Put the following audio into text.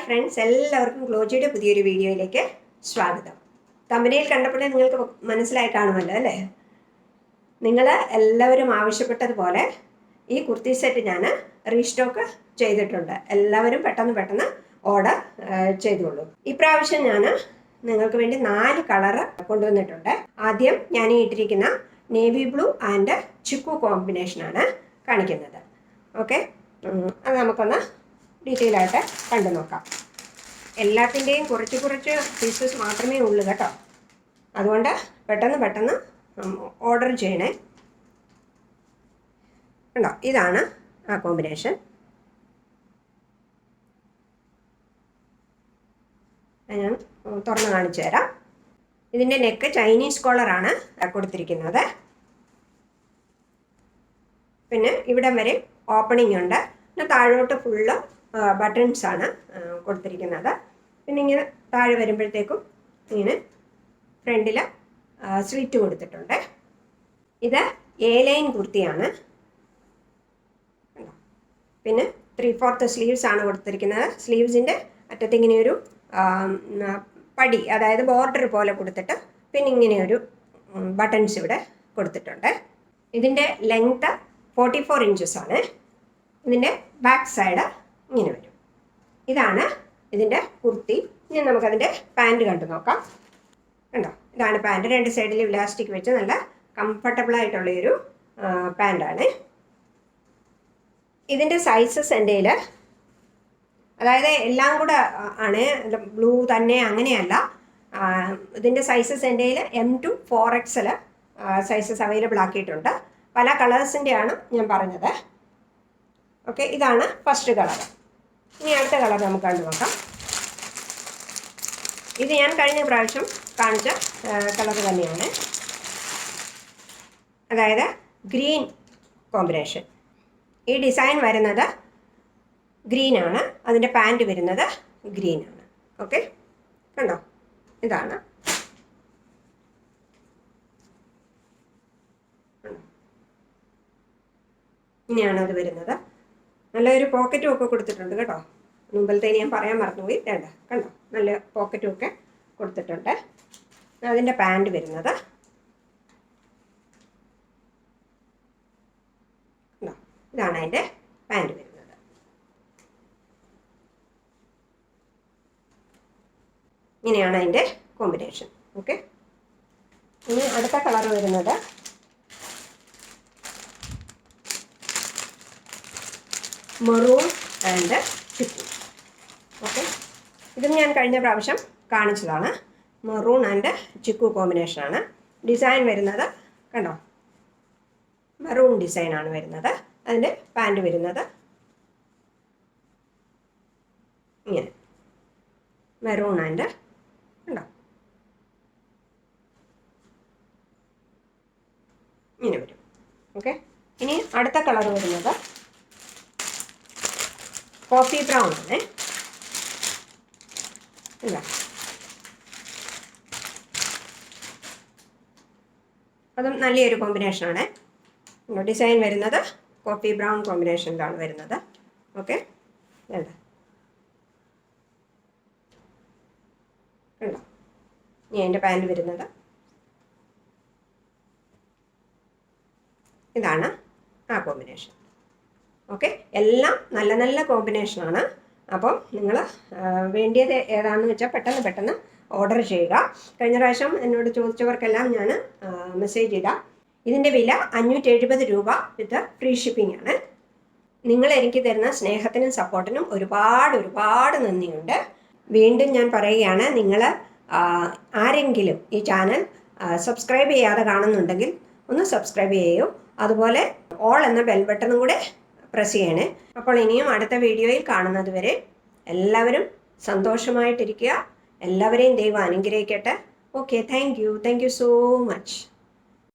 Friends, എല്ലാവർക്കും ഗ്ലോജിയുടെ പുതിയൊരു വീഡിയോയിലേക്ക് സ്വാഗതം. തമ്പനയിൽ കണ്ടപ്പോഴേ നിങ്ങൾക്ക് മനസ്സിലായി കാണുമല്ലോ അല്ലേ? നിങ്ങൾ എല്ലാവരും ആവശ്യപ്പെട്ടതുപോലെ ഈ കുർത്തി സെറ്റ് ഞാൻ റീസ്റ്റോക്ക് ചെയ്തിട്ടുണ്ട്. എല്ലാവരും പെട്ടെന്ന് ഓർഡർ ചെയ്തോളൂ. ഇപ്രാവശ്യം ഞാൻ നിങ്ങൾക്ക് വേണ്ടി 4 കളറ് കൊണ്ടുവന്നിട്ടുണ്ട്. ആദ്യം ഞാൻ ഈ ഇട്ടിരിക്കുന്ന നേവി ബ്ലൂ ആൻഡ് ചിക്കു കോമ്പിനേഷനാണ് കാണിക്കുന്നത്. ഓക്കെ, അത് നമുക്കൊന്ന് ഡീറ്റെയിൽ ആയിട്ട് കണ്ടു നോക്കാം. എല്ലാത്തിൻ്റെയും കുറച്ച് പീസസ് മാത്രമേ ഉള്ളൂ കേട്ടോ. അതുകൊണ്ട് പെട്ടെന്ന് ഓർഡർ ചെയ്യണേ. കണ്ടോ, ഇതാണ് ആ കോമ്പിനേഷൻ. ഞാൻ തുറന്ന് കാണിച്ചു തരാം. ഇതിൻ്റെ നെക്ക് ചൈനീസ് കോളറാണ് കൊടുത്തിരിക്കുന്നത്. പിന്നെ ഇവിടം വരെ ഓപ്പണിംഗ് ഉണ്ട്. പിന്നെ താഴോട്ട് ഫുള്ള് ബട്ടൺസ് ആണ് കൊടുത്തിരിക്കുന്നത്. പിന്നെ ഇങ്ങനെ താഴെ വരുമ്പോഴത്തേക്കും ഇങ്ങനെ ഫ്രണ്ടിൽ സ്ലിറ്റ് കൊടുത്തിട്ടുണ്ട്. ഇത് എ ലൈൻ കുർത്തിയാണ്. പിന്നെ 3/4 സ്ലീവ്സ് ആണ് കൊടുത്തിരിക്കുന്നത്. സ്ലീവ്സിൻ്റെ അറ്റത്ത് ഇങ്ങനെയൊരു പടി, അതായത് ബോർഡർ പോലെ കൊടുത്തിട്ട് പിന്നെ ഇങ്ങനെയൊരു ബട്ടൺസ് ഇവിടെ കൊടുത്തിട്ടുണ്ട്. ഇതിൻ്റെ ലെങ്ത്ത് 44 ഇഞ്ചസ് ആണ്. ഇതിൻ്റെ ബാക്ക് സൈഡ് ഇങ്ങനെ വരും. ഇതാണ് ഇതിൻ്റെ കുർത്തി. ഇനി നമുക്കതിൻ്റെ പാൻറ് കണ്ടു നോക്കാം. കണ്ടോ, ഇതാണ് പാൻറ്. 2 സൈഡിൽ ഇലാസ്റ്റിക് വെച്ച് നല്ല കംഫർട്ടബിളായിട്ടുള്ളൊരു പാൻറ്റാണ്. ഇതിൻ്റെ സൈസസ് എൻ്റെ കയ്യിൽ, അതായത് എല്ലാം കൂടെ ആണ്, ബ്ലൂ തന്നെ അങ്ങനെയല്ല. ഇതിൻ്റെ സൈസസ് എൻ്റെ കയ്യിൽ M to 4XL sizes available ആക്കിയിട്ടുണ്ട്. പല കളേഴ്സിൻ്റെയാണ് ഞാൻ പറഞ്ഞത്. ഓക്കെ, ഇതാണ് ഫസ്റ്റ് കളർ. ഇനി അടുത്ത കളർ നമുക്ക് കണ്ടു നോക്കാം. ഇത് ഞാൻ കഴിഞ്ഞ പ്രാവശ്യം കാണിച്ച കളർ തന്നെയാണ്, അതായത് ഗ്രീൻ കോമ്പിനേഷൻ. ഈ ഡിസൈൻ വരുന്നത് ഗ്രീനാണ്, അതിൻ്റെ പാൻറ് വരുന്നത് ഗ്രീനാണ്. ഓക്കെ, കണ്ടോ, ഇതാണ്. ഇങ്ങനെയാണ് അത് വരുന്നത്. നല്ലൊരു പോക്കറ്റും ഒക്കെ കൊടുത്തിട്ടുണ്ട് കേട്ടോ. മുമ്പലത്തേന് ഞാൻ പറയാൻ മറന്നുപോയി. വേണ്ട, കണ്ടോ, നല്ല പോക്കറ്റും ഒക്കെ കൊടുത്തിട്ടുണ്ട്. അതിൻ്റെ പാൻറ് വരുന്നത് കണ്ടോ, ഇതാണ് അതിൻ്റെ പാൻറ് വരുന്നത്. ഇങ്ങനെയാണ് അതിൻ്റെ കോമ്പിനേഷൻ. ഓക്കെ, ഇനി അടുത്ത കളർ വരുന്നത് മെറൂൺ ആൻഡ് ചിക്കു. ഓക്കെ, ഇതും ഞാൻ കഴിഞ്ഞ പ്രാവശ്യം കാണിച്ചതാണ്. മെറൂൺ ആൻഡ് ചിക്കു കോമ്പിനേഷനാണ്. ഡിസൈൻ വരുന്നത് കണ്ടോ, മെറൂൺ ഡിസൈനാണ് വരുന്നത്. അതിൻ്റെ പാൻറ് വരുന്നത് ഇങ്ങനെ മെറൂൺ ആൻഡ് കണ്ടോ, ഇങ്ങനെ വരും. ഓക്കെ, ഇനി അടുത്ത കളർ വരുന്നത് കോഫി ബ്രൗൺ ആണ്. ഇല്ല, അതും നല്ലൊരു കോമ്പിനേഷനാണ്. ഡിസൈൻ വരുന്നത് കോഫി ബ്രൗൺ കോമ്പിനേഷനിലാണ് വരുന്നത്. ഓക്കെ, വേണ്ട, കണ്ടോ, ഇനി അതിൻ്റെ പാൻറ് വരുന്നത് ഇതാണ് ആ കോമ്പിനേഷൻ. ഓക്കെ, എല്ലാം നല്ല കോമ്പിനേഷനാണ്. അപ്പം നിങ്ങൾ വേണ്ടിയത് ഏതാണെന്ന് വെച്ചാൽ പെട്ടെന്ന് ഓർഡർ ചെയ്യുക. കഴിഞ്ഞ പ്രാവശ്യം എന്നോട് ചോദിച്ചവർക്കെല്ലാം ഞാൻ മെസ്സേജ് ഇടാം. ഇതിൻ്റെ വില 570 രൂപ വിത്ത് ഫ്രീ ഷിപ്പിംഗ് ആണ്. നിങ്ങൾ എനിക്ക് തരുന്ന സ്നേഹത്തിനും സപ്പോർട്ടിനും ഒരുപാട് നന്ദിയുണ്ട്. വീണ്ടും ഞാൻ പറയുകയാണ്, നിങ്ങൾ ആരെങ്കിലും ഈ ചാനൽ സബ്സ്ക്രൈബ് ചെയ്യാതെ കാണുന്നുണ്ടെങ്കിൽ ഒന്ന് സബ്സ്ക്രൈബ് ചെയ്യൂ. അതുപോലെ ഓൾ എന്ന ബെൽ ബട്ടണും കൂടെ പ്രസ് ചെയ്യണേ. അപ്പോൾ ഇനിയും അടുത്ത വീഡിയോയിൽ കാണുന്നത് വരെ എല്ലാവരും സന്തോഷമായിട്ടിരിക്കുക. എല്ലാവരെയും ദൈവം അനുഗ്രഹിക്കട്ടെ. Okay, thank you so much.